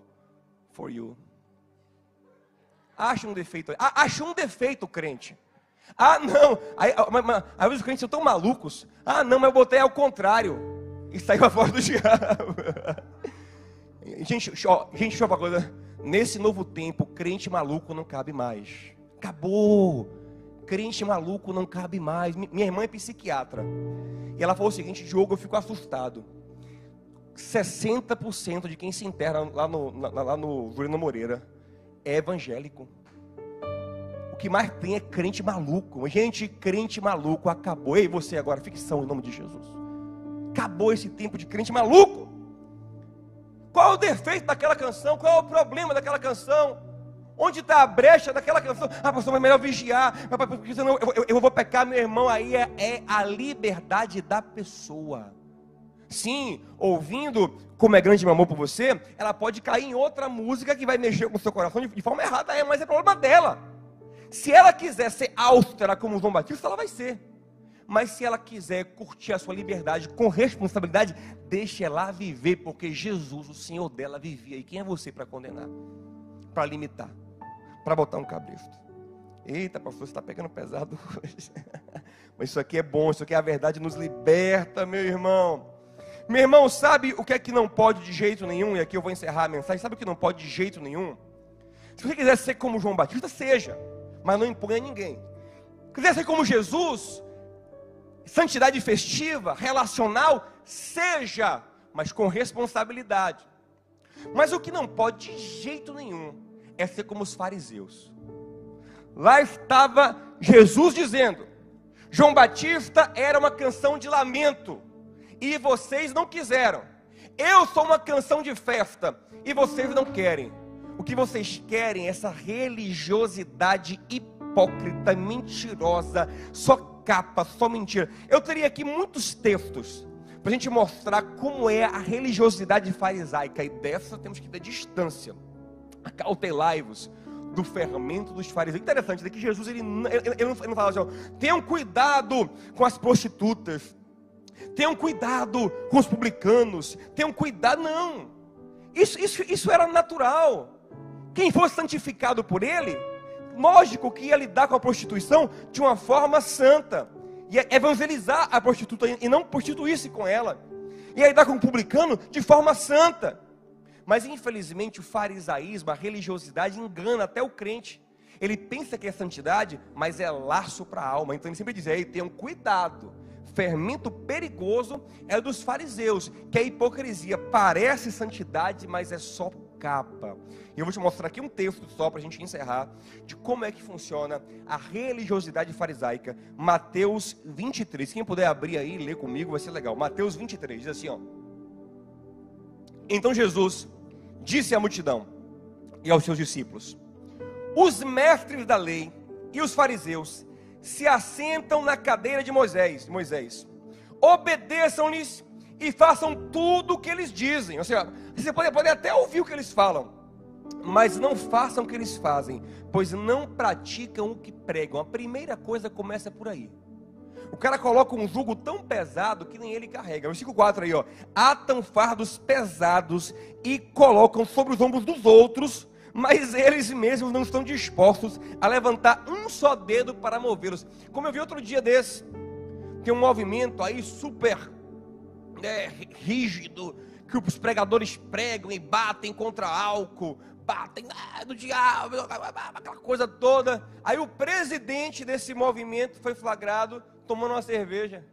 for you. Ache um defeito. Ache um defeito, crente. Ah, não. Aí os crentes são tão malucos. Ah, não, mas eu botei ao contrário. E saiu a voz do diabo. Gente, deixa eu falar uma coisa. Nesse novo tempo, crente maluco não cabe mais. Acabou. Crente maluco não cabe mais. Minha irmã é psiquiatra. E ela falou o seguinte: Diogo, eu fico assustado. 60% de quem se interna lá no Juliano Moreira é evangélico. O que mais tem é crente maluco. Gente, crente maluco acabou. Ei, você agora, ficção em nome de Jesus. Acabou esse tempo de crente maluco. Qual é o defeito daquela canção? Qual é o problema daquela canção? Onde está a brecha daquela canção? Ah, pastor, mas é melhor vigiar, porque senão eu vou pecar, meu irmão. Aí é a liberdade da pessoa. Sim, ouvindo Como é Grande Meu Amor por Você, ela pode cair em outra música que vai mexer com o seu coração de forma errada, mas é problema dela. Se ela quiser ser austera como João Batista, ela vai ser. Mas se ela quiser curtir a sua liberdade com responsabilidade, deixe ela viver, porque Jesus, o Senhor dela, vivia. E quem é você para condenar? Para limitar? Para botar um cabresto? Eita, pastor, você está pegando pesado hoje. Mas isso aqui é bom, isso aqui é a verdade, nos liberta, meu irmão. Meu irmão, sabe o que é que não pode de jeito nenhum? E aqui eu vou encerrar a mensagem. Sabe o que não pode de jeito nenhum? Se você quiser ser como João Batista, seja. Mas não imponha ninguém. Se quiser ser como Jesus, santidade festiva, relacional, seja, mas com responsabilidade. Mas o que não pode de jeito nenhum é ser como os fariseus. Lá estava Jesus dizendo: João Batista era uma canção de lamento e vocês não quiseram. Eu sou uma canção de festa e vocês não querem. O que vocês querem é essa religiosidade hipócrita, mentirosa, só capa, só mentira. Eu teria aqui muitos textos para a gente mostrar como é a religiosidade farisaica, e dessa temos que ter distância. Acautelai-vos do fermento dos fariseus. Interessante, daqui Jesus ele não fala assim: ó, tenham cuidado com as prostitutas, tenham cuidado com os publicanos, tenham cuidado, não. Isso era natural. Quem fosse santificado por ele, lógico que ia lidar com a prostituição de uma forma santa, ia evangelizar a prostituta e não prostituir-se com ela, ia lidar com o publicano de forma santa. Mas infelizmente o farisaísmo, a religiosidade engana até o crente. Ele pensa que é santidade, mas é laço para a alma. Então ele sempre diz: ei, tenham cuidado, fermento perigoso é o dos fariseus, que a hipocrisia parece santidade, mas é só capa. E eu vou te mostrar aqui um texto só para a gente encerrar, de como é que funciona a religiosidade farisaica. Mateus 23, quem puder abrir aí e ler comigo vai ser legal. Mateus 23, diz assim, ó: Então Jesus disse à multidão e aos seus discípulos: os mestres da lei e os fariseus se assentam na cadeira de Moisés. Obedeçam-lhes e façam tudo o que eles dizem. Ou seja, você pode até ouvir o que eles falam, mas não façam o que eles fazem, pois não praticam o que pregam. A primeira coisa começa por aí. O cara coloca um jugo tão pesado que nem ele carrega. Versículo 4 aí, ó: atam fardos pesados e colocam sobre os ombros dos outros, mas eles mesmos não estão dispostos a levantar um só dedo para movê-los. Como eu vi outro dia desse, tem um movimento aí super rígido, que os pregadores pregam e batem contra álcool, batem do diabo, aquela coisa toda. Aí o presidente desse movimento foi flagrado tomando uma cerveja.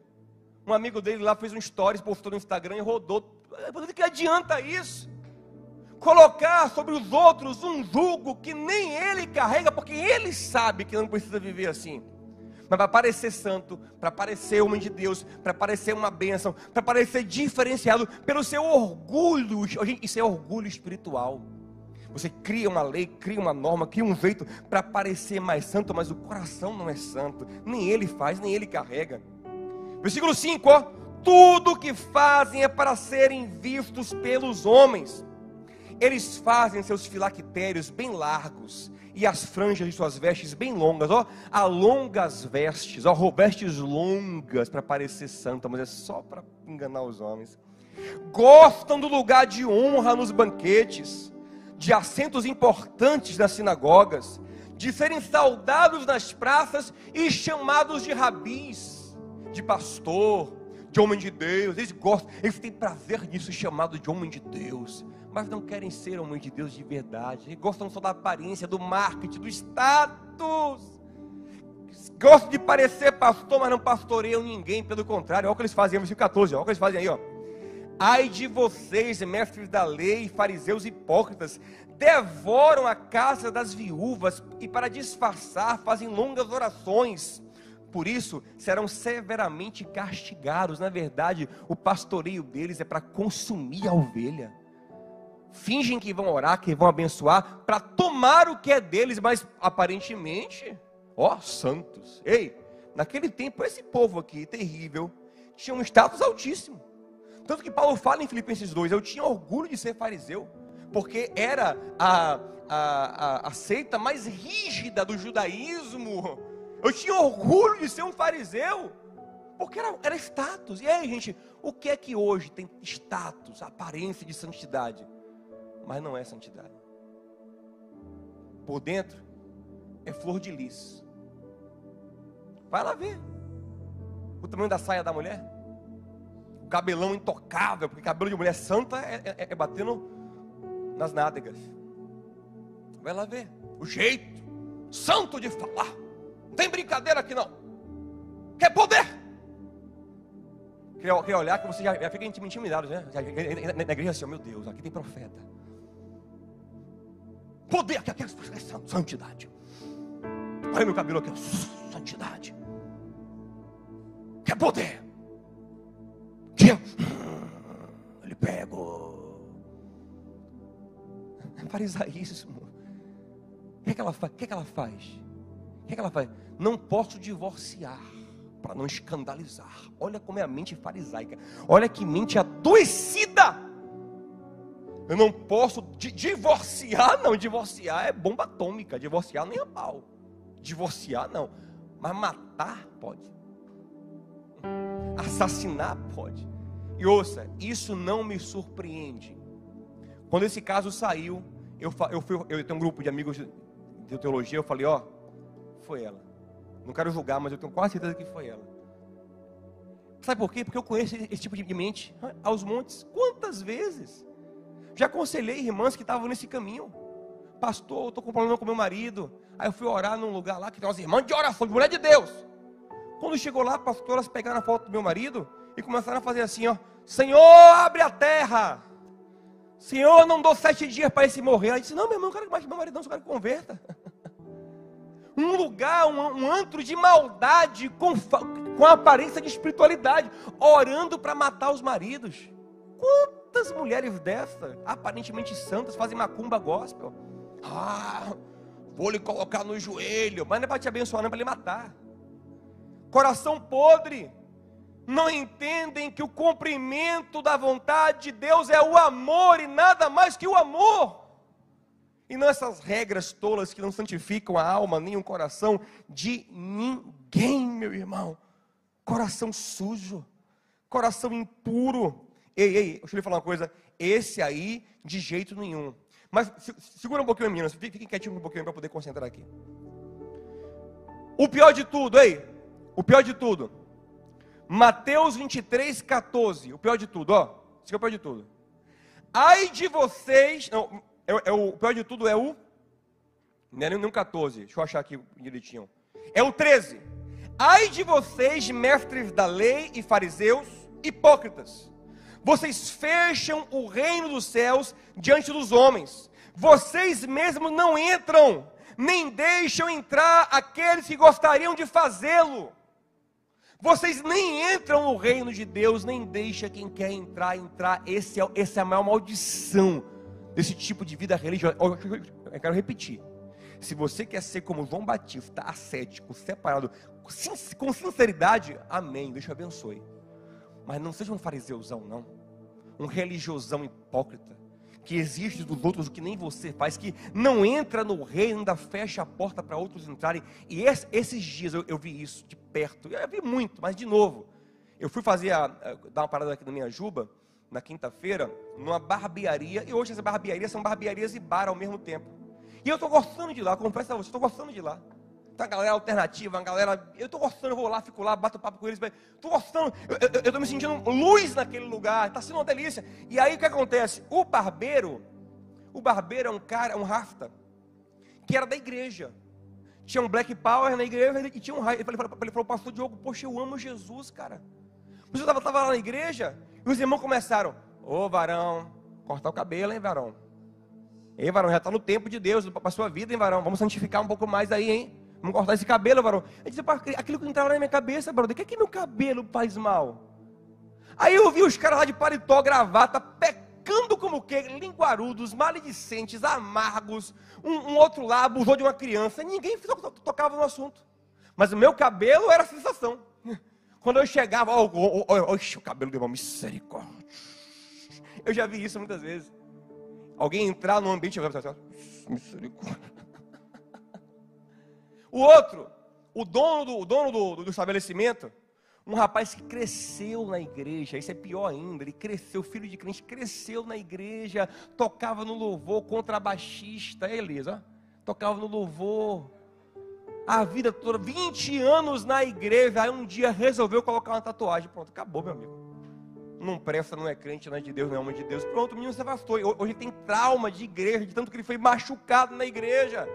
Um amigo dele lá fez um stories, postou no Instagram e rodou. O que adianta isso? Colocar sobre os outros um jugo que nem ele carrega, porque ele sabe que não precisa viver assim. Mas para parecer santo, para parecer homem de Deus, para parecer uma bênção, para parecer diferenciado pelo seu orgulho. Gente, isso é orgulho espiritual. Você cria uma lei, cria uma norma, cria um jeito para parecer mais santo, mas o coração não é santo. Nem ele faz, nem ele carrega. Versículo 5, ó: tudo que fazem é para serem vistos pelos homens. Eles fazem seus filactérios bem largos e as franjas de suas vestes bem longas, ó, há longas vestes, ó, vestes longas para parecer santa, mas é só para enganar os homens. Gostam do lugar de honra nos banquetes, de assentos importantes nas sinagogas, de serem saudados nas praças e chamados de rabis, de pastor, de homem de Deus. Eles gostam, eles têm prazer nisso, chamado de homem de Deus, mas não querem ser homem de Deus de verdade. Eles gostam só da aparência, do marketing, do status. Gostam de parecer pastor, mas não pastoreiam ninguém. Pelo contrário, olha o que eles fazem, versículo 14, olha o que eles fazem aí, ó: ai de vocês, mestres da lei, fariseus hipócritas, devoram a casa das viúvas e para disfarçar fazem longas orações. Por isso serão severamente castigados. Na verdade, o pastoreio deles é para consumir a ovelha. Fingem que vão orar, que vão abençoar, para tomar o que é deles, mas aparentemente, ó, santos. Ei, naquele tempo esse povo aqui, terrível, tinha um status altíssimo. Tanto que Paulo fala em Filipenses 2, eu tinha orgulho de ser fariseu, porque era a seita mais rígida do judaísmo. Eu tinha orgulho de ser um fariseu, porque era status. E aí, gente, o que é que hoje tem status, aparência de santidade, mas não é santidade? Por dentro é flor de lis. Vai lá ver o tamanho da saia da mulher, o cabelão intocável, porque cabelo de mulher santa é batendo nas nádegas. Vai lá ver o jeito santo de falar. Não tem brincadeira aqui não. Quer poder? Quer olhar que você já fica intimidado, né? Na igreja assim, oh, meu Deus, aqui tem profeta. Poder, aqui é santidade. Olha meu cabelo aqui, santidade. Quer poder? Ele pega. Farisaísmo. O que é que ela faz? O que é que ela faz? O que é que ela faz? Não posso divorciar para não escandalizar. Olha como é a mente farisaica. Olha que mente adoecida. Eu não posso divorciar, não. Divorciar é bomba atômica. Divorciar nem é pau. Divorciar não. Mas matar pode. Assassinar pode. E ouça, isso não me surpreende. Quando esse caso saiu, eu tenho um grupo de amigos de teologia, eu falei, ó, foi ela. Não quero julgar, mas eu tenho quase certeza que foi ela. Sabe por quê? Porque eu conheço esse tipo de mente aos montes. Quantas vezes? Já aconselhei irmãs que estavam nesse caminho. Pastor, eu estou com problema com meu marido. Aí eu fui orar num lugar lá que tem umas irmãs de oração, de mulher de Deus. Quando chegou lá, pastor, elas pegaram a foto do meu marido e começaram a fazer assim, ó: Senhor, abre a terra. Senhor, não dou 7 dias para esse morrer. Ela disse: não, meu irmão, eu quero mais que meu marido não, eu quero que converta. Um lugar, um antro de maldade com aparência de espiritualidade, orando para matar os maridos. Quantas mulheres dessas, aparentemente santas, fazem macumba gospel? Vou lhe colocar no joelho, mas não é para te abençoar, não, é para lhe matar. Coração podre, não entendem que o cumprimento da vontade de Deus é o amor e nada mais que o amor. E não essas regras tolas que não santificam a alma nem o coração de ninguém, meu irmão. Coração sujo, coração impuro. Ei, deixa eu lhe falar uma coisa. Esse aí, de jeito nenhum. Mas segura um pouquinho, meninas. Fiquem quietinhos um pouquinho para poder concentrar aqui. O pior de tudo, o pior de tudo. Mateus 23, 14. O pior de tudo, ó. Isso é o pior de tudo. Ai de vocês. Não, o pior de tudo é o. Não é nem o 14. Deixa eu achar aqui direitinho. É o 13. Ai de vocês, mestres da lei e fariseus, hipócritas. Vocês fecham o reino dos céus diante dos homens. Vocês mesmos não entram, nem deixam entrar aqueles que gostariam de fazê-lo. Vocês nem entram no reino de Deus, nem deixam quem quer entrar. Essa é a maior maldição desse tipo de vida religiosa. Eu quero repetir. Se você quer ser como João Batista, ascético, separado, com sinceridade, amém, Deus te abençoe. Mas não seja um fariseuzão, não. Um religiosão hipócrita, que exige dos outros o que nem você faz, que não entra no reino, ainda fecha a porta para outros entrarem. E esses dias eu vi isso de perto. Eu vi muito, mas de novo. Eu fui dar uma parada aqui na minha juba, na quinta-feira, numa barbearia. E hoje as barbearias são barbearias e bar ao mesmo tempo. E eu estou gostando de ir lá, confesso a você, estou gostando de ir lá. Tem uma galera alternativa, uma galera... Eu estou gostando, eu vou lá, fico lá, bato papo com eles. Estou gostando, eu estou me sentindo luz naquele lugar, está sendo uma delícia. E aí o que acontece? O barbeiro é um cara, um rasta, que era da igreja. Tinha um Black Power na igreja e tinha um raio. Ele falou, pastor Diogo, poxa, eu amo Jesus, cara. Você estava lá na igreja e os irmãos começaram: ô varão, cortar o cabelo, hein, varão? Ei, varão, já está no tempo de Deus para a sua vida, hein, varão? Vamos santificar um pouco mais aí, hein? Vamos cortar esse cabelo, varão. Eu disse: aquilo que entrava na minha cabeça, brother, o que é que meu cabelo faz mal? Aí eu vi os caras lá de paletó, gravata, pecando como que, linguarudos, maledicentes, amargos. Um outro lá abusou de uma criança. Ninguém tocava no assunto. Mas o meu cabelo era a sensação. Quando eu chegava, o cabelo deu uma misericórdia. Eu já vi isso muitas vezes. Alguém entrar no ambiente e falar: misericórdia. O outro, o dono do estabelecimento, um rapaz que cresceu na igreja. Isso é pior ainda. Ele cresceu, filho de crente, cresceu na igreja, tocava no louvor, contrabaixista, Elisa, tocava no louvor, a vida toda, 20 anos na igreja. Aí um dia resolveu colocar uma tatuagem. Pronto, acabou, meu amigo. Não presta, não é crente, não é de Deus, não é homem de Deus. Pronto, o menino se afastou. Hoje ele tem trauma de igreja, de tanto que ele foi machucado na igreja.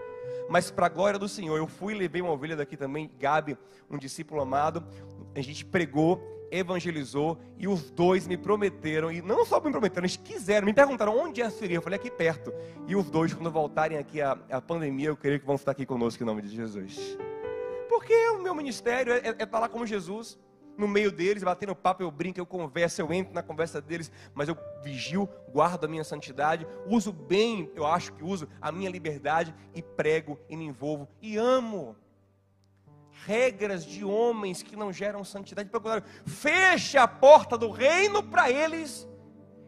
Mas para a glória do Senhor, eu fui e levei uma ovelha daqui também, Gabi, um discípulo amado. A gente pregou, evangelizou, e os dois me prometeram, e não só me prometeram, eles quiseram, me perguntaram onde seria. Eu falei: aqui perto. E os dois, quando voltarem aqui a pandemia, eu creio que vão estar aqui conosco em nome de Jesus. Porque o meu ministério é estar lá como Jesus, no meio deles, batendo papo, eu brinco, eu converso, eu entro na conversa deles, mas eu vigio, guardo a minha santidade, uso bem, eu acho que uso a minha liberdade, e prego, e me envolvo, e amo. Regras de homens que não geram santidade, pelo contrário, fecha a porta do reino para eles,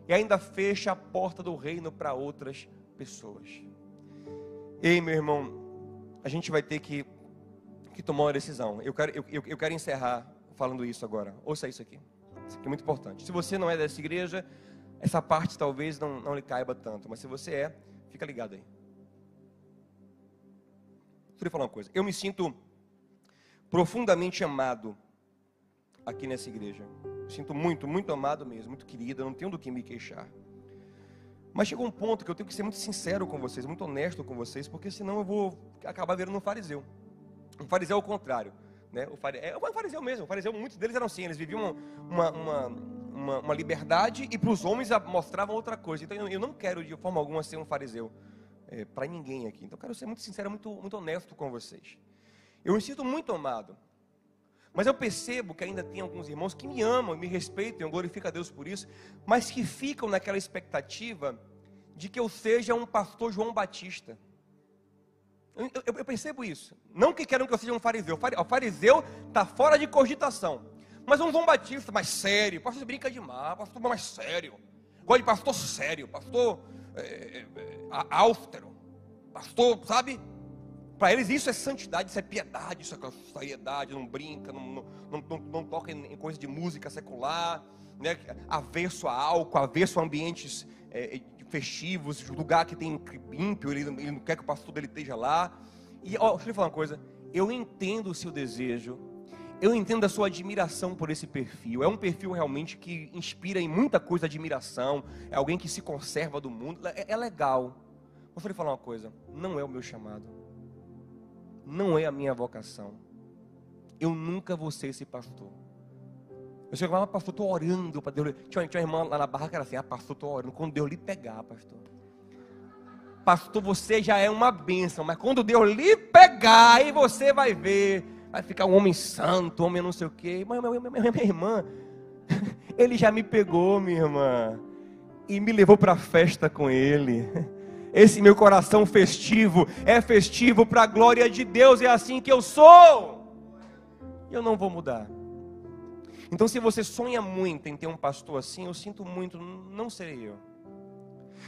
e ainda fecha a porta do reino para outras pessoas. Ei, meu irmão, a gente vai ter que tomar uma decisão. Eu quero encerrar falando isso agora. Ouça isso aqui. Isso aqui é muito importante. Se você não é dessa igreja, essa parte talvez não lhe caiba tanto. Mas se você é, fica ligado aí. Deixa eu lhe falar uma coisa. Eu me sinto profundamente amado aqui nessa igreja. Me sinto muito, muito amado mesmo. Muito querido. Eu não tenho do que me queixar. Mas chegou um ponto que eu tenho que ser muito sincero com vocês. Muito honesto com vocês. Porque senão eu vou acabar virando um fariseu. Um fariseu ao contrário. né? O fariseu mesmo. O fariseu, muitos deles eram assim, eles viviam uma liberdade e para os homens mostravam outra coisa. Então eu não quero de forma alguma ser um fariseu para ninguém aqui. Então eu quero ser muito sincero, muito honesto com vocês. Eu me sinto muito amado. Mas eu percebo que ainda tem alguns irmãos que me amam, me respeitam, eu glorifico a Deus por isso, mas que ficam naquela expectativa de que eu seja um pastor João Batista. Eu percebo isso. Não que queiram que eu seja um fariseu. O fariseu está fora de cogitação. Mas um João Batista mais sério. Pastor brinca demais, pastor mais sério. Gosto de pastor sério, pastor austero. Pastor, sabe? Para eles isso é santidade, isso é piedade, isso é seriedade, não brinca, não toca em coisa de música secular, né? Avesso a álcool, avesso a ambientes festivos, lugar que tem ímpio, ele não quer que o pastor dele esteja lá. E deixa eu falar uma coisa, eu entendo o seu desejo, eu entendo a sua admiração por esse perfil. É um perfil realmente que inspira em muita coisa admiração, é alguém que se conserva do mundo, é legal. Mas vou lhe falar uma coisa, não é o meu chamado. Não é a minha vocação. Eu nunca vou ser esse pastor. Eu chego lá, pastor, estou orando para Deus. Tinha uma irmã lá na barra que era assim, pastor, estou orando. Quando Deus lhe pegar, pastor. Pastor, você já é uma bênção, mas quando Deus lhe pegar, aí você vai ver. Vai ficar um homem santo, homem não sei o quê. Mas minha irmã, ele já me pegou, minha irmã. E me levou para a festa com ele. Esse meu coração festivo é festivo para a glória de Deus, é assim que eu sou. E eu não vou mudar. Então se você sonha muito em ter um pastor assim, eu sinto muito, não serei eu.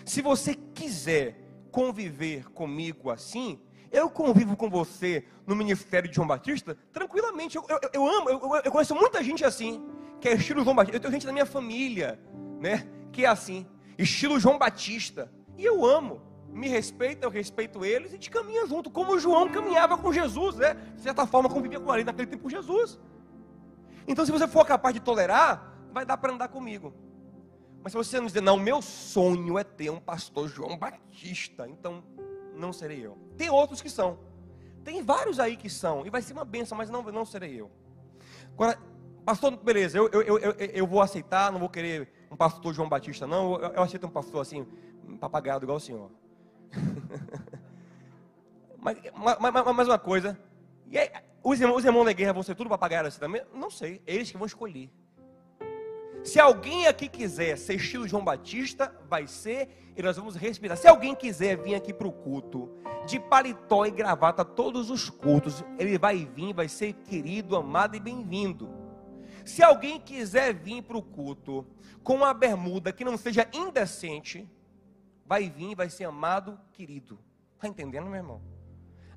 Se você quiser conviver comigo assim, eu convivo com você no ministério de João Batista, tranquilamente, eu conheço muita gente assim, que é estilo João Batista. Eu tenho gente da minha família, né, que é assim, estilo João Batista, e eu amo. Me respeita, eu respeito eles, e a gente caminha junto, como o João caminhava com Jesus, né? De certa forma convivia com ele naquele tempo com Jesus. Então se você for capaz de tolerar, vai dar para andar comigo. Mas se você não dizer, não, meu sonho é ter um pastor João Batista, então não serei eu. Tem outros que são, tem vários aí que são, e vai ser uma bênção, mas não serei eu. Agora, pastor, beleza, eu vou aceitar, não vou querer um pastor João Batista não, eu aceito um pastor assim, papagaiado igual o senhor. mais uma coisa, e aí, os irmãos da guerra vão ser tudo papagaios assim também? Não sei, eles que vão escolher. Se alguém aqui quiser ser estilo João Batista, vai ser, e nós vamos respeitar. Se alguém quiser vir aqui para o culto, de paletó e gravata, todos os cultos, ele vai vir, vai ser querido, amado e bem-vindo. Se alguém quiser vir para o culto com uma bermuda que não seja indecente, vai vir, vai ser amado, querido. Está entendendo, meu irmão?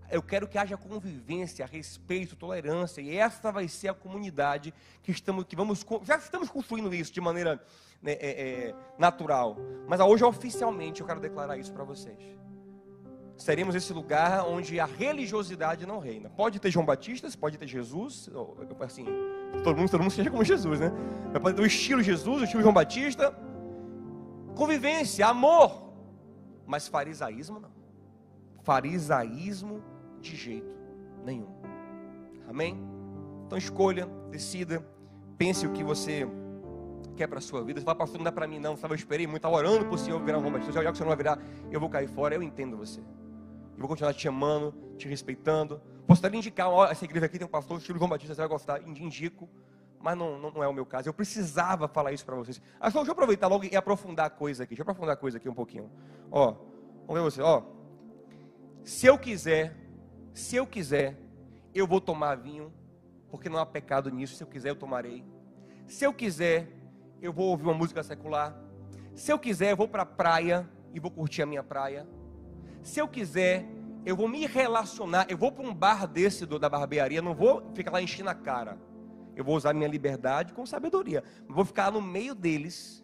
Eu quero que haja convivência, respeito, tolerância. E essa vai ser a comunidade já estamos construindo isso de maneira natural. Mas hoje, oficialmente, eu quero declarar isso para vocês. Seremos esse lugar onde a religiosidade não reina. Pode ter João Batista, pode ter Jesus, assim, todo mundo seja como Jesus, né? Pode ter o estilo Jesus, o estilo João Batista. Convivência, amor. Mas farisaísmo não. Farisaísmo de jeito nenhum. Amém? Então escolha, decida, pense o que você quer para a sua vida. Você fala, pastor, não dá para mim não, eu esperei muito, estava orando para o Senhor virar um João Batista. Já que o Senhor não vai virar, eu vou cair fora. Eu entendo você. Eu vou continuar te amando, te respeitando. Posso até lhe indicar, essa igreja aqui tem um pastor estilo João Batista, você vai gostar, indico. Mas não é o meu caso. Eu precisava falar isso para vocês. Deixa eu aproveitar logo e aprofundar a coisa aqui. Deixa eu aprofundar a coisa aqui um pouquinho. Vamos ver você. Se eu quiser, eu vou tomar vinho, porque não há pecado nisso. Se eu quiser, eu tomarei. Se eu quiser, eu vou ouvir uma música secular. Se eu quiser, eu vou para a praia e vou curtir a minha praia. Se eu quiser, eu vou me relacionar. Eu vou para um bar desse da barbearia. Não vou ficar lá enchendo a cara. Eu vou usar minha liberdade com sabedoria. Vou ficar no meio deles,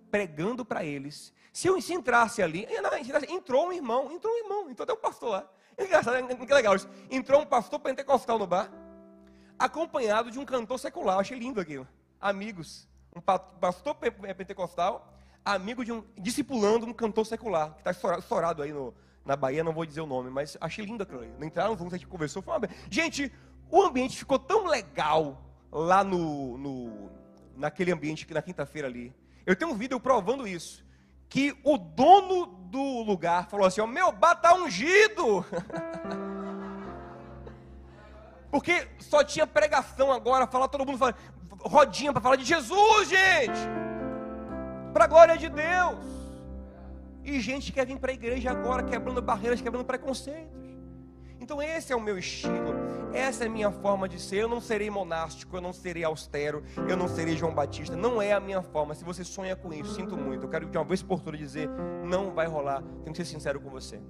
pregando para eles. Se entrasse ali, entrou um irmão, entrou até um pastor lá. Engraçado, que legal isso. Entrou um pastor pentecostal no bar, acompanhado de um cantor secular. Eu achei lindo aquilo. Amigos, um pastor pentecostal, amigo discipulando um cantor secular, que está estourado aí na Bahia, não vou dizer o nome, mas achei lindo aquilo ali. Entraram juntos, a gente conversou, foi uma... Gente, O ambiente ficou tão legal lá naquele ambiente, na quinta-feira ali. Eu tenho um vídeo provando isso. Que o dono do lugar falou assim, meu bar tá ungido. Porque só tinha pregação agora, todo mundo falando, rodinha para falar de Jesus, gente. Para a glória de Deus. E gente quer vir para a igreja agora, quebrando barreiras, quebrando preconceitos. Então esse é o meu estilo, essa é a minha forma de ser. Eu não serei monástico, eu não serei austero, eu não serei João Batista. Não é a minha forma. Se você sonha com isso, sinto muito. Eu quero de uma vez por todas dizer, não vai rolar. Tenho que ser sincero com você.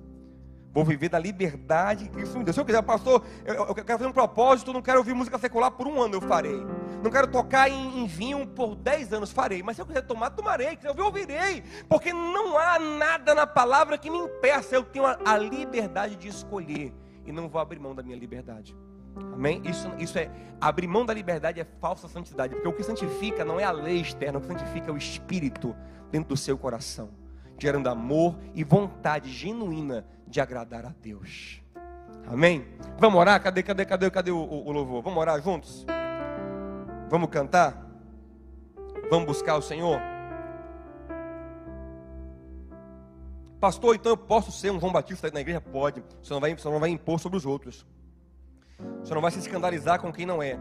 Vou viver da liberdade que isso me deu. Se eu quiser, pastor, eu quero fazer um propósito, não quero ouvir música secular por 1 ano, eu farei. Não quero tocar em vinho por 10 anos, farei. Mas se eu quiser tomar, tomarei. Se eu ouvir, ouvirei. Porque não há nada na palavra que me impeça. Eu tenho a liberdade de escolher. E não vou abrir mão da minha liberdade. Amém? Isso é, abrir mão da liberdade é falsa santidade. Porque o que santifica não é a lei externa. O que santifica é o Espírito dentro do seu coração. Gerando amor e vontade genuína de agradar a Deus. Amém? Vamos orar? Cadê o louvor? Vamos orar juntos? Vamos cantar? Vamos buscar o Senhor? Pastor, então eu posso ser um João Batista na igreja? Pode. Você não vai impor sobre os outros. Você não vai se escandalizar com quem não é.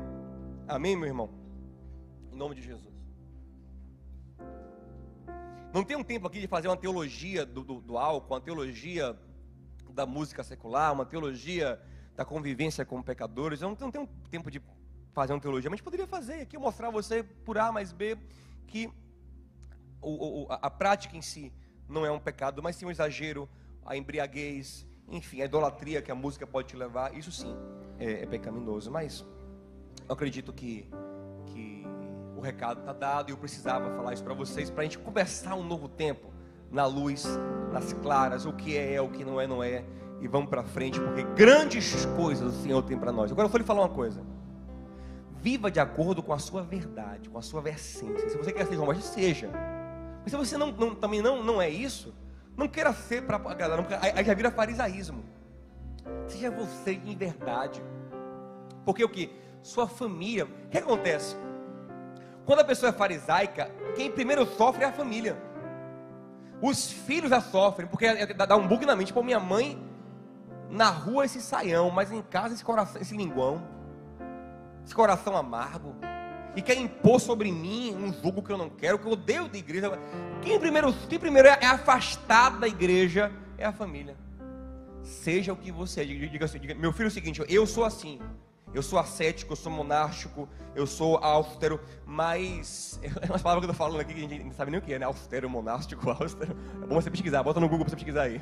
Amém, meu irmão? Em nome de Jesus. Não tem um tempo aqui de fazer uma teologia do álcool, uma teologia da música secular, uma teologia da convivência com pecadores. Eu não tenho tempo de fazer uma teologia, mas poderia fazer aqui, mostrar a você por A mais B que a prática em si não é um pecado, mas sim um exagero, a embriaguez, enfim, a idolatria que a música pode te levar. Isso sim é pecaminoso, mas eu acredito que o recado está dado e eu precisava falar isso para vocês, para a gente começar um novo tempo na luz, nas claras, o que é, o que não é, e vamos para frente, porque grandes coisas o Senhor tem para nós. Agora eu vou lhe falar uma coisa: viva de acordo com a sua verdade, com a sua essência. Se você quer ser João Batista, seja. Mas se você também não é isso, não queira ser para agradar, aí já vira farisaísmo. Seja você em verdade. Porque o que? Sua família. O que acontece? Quando a pessoa é farisaica, quem primeiro sofre é a família. Os filhos já sofrem, porque dá um bug na mente. Pô, minha mãe, na rua esse saião, mas em casa esse coração, esse linguão, esse coração amargo, e quer impor sobre mim um jugo que eu não quero, que eu odeio da igreja. Quem primeiro é afastado da igreja é a família. Seja o que você é. Diga assim, meu filho, é o seguinte: eu sou assim. Eu sou ascético, eu sou monástico, eu sou austero, mas é umas palavras que eu estou falando aqui que a gente não sabe nem o que é, né? Austero, monástico, austero. É bom você pesquisar, bota no Google para você pesquisar aí.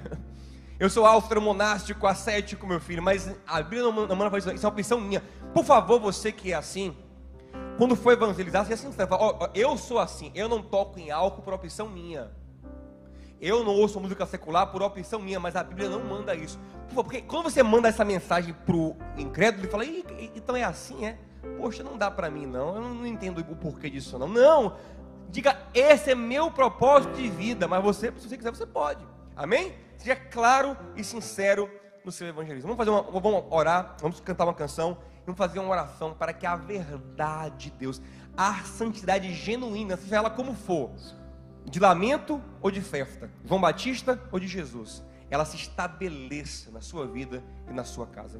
Eu sou austero, monástico, ascético, meu filho, mas a Bíblia não manda fazer isso é uma opção minha. Por favor, você que é assim, quando for evangelizar, seja sincero, fala, eu sou assim, eu não toco em álcool por opção minha. Eu não ouço música secular por opção minha, mas a Bíblia não manda isso. Porque quando você manda essa mensagem pro incrédulo, ele fala, então é assim, é? Poxa, não dá para mim não, eu não entendo o porquê disso não. Não, diga, esse é meu propósito de vida, mas você, se você quiser, você pode. Amém? Seja claro e sincero no seu evangelismo. Vamos orar, vamos cantar uma canção, vamos fazer uma oração para que a verdade de Deus, a santidade genuína, seja ela como for, de lamento ou de festa, João Batista ou de Jesus, ela se estabeleça na sua vida e na sua casa.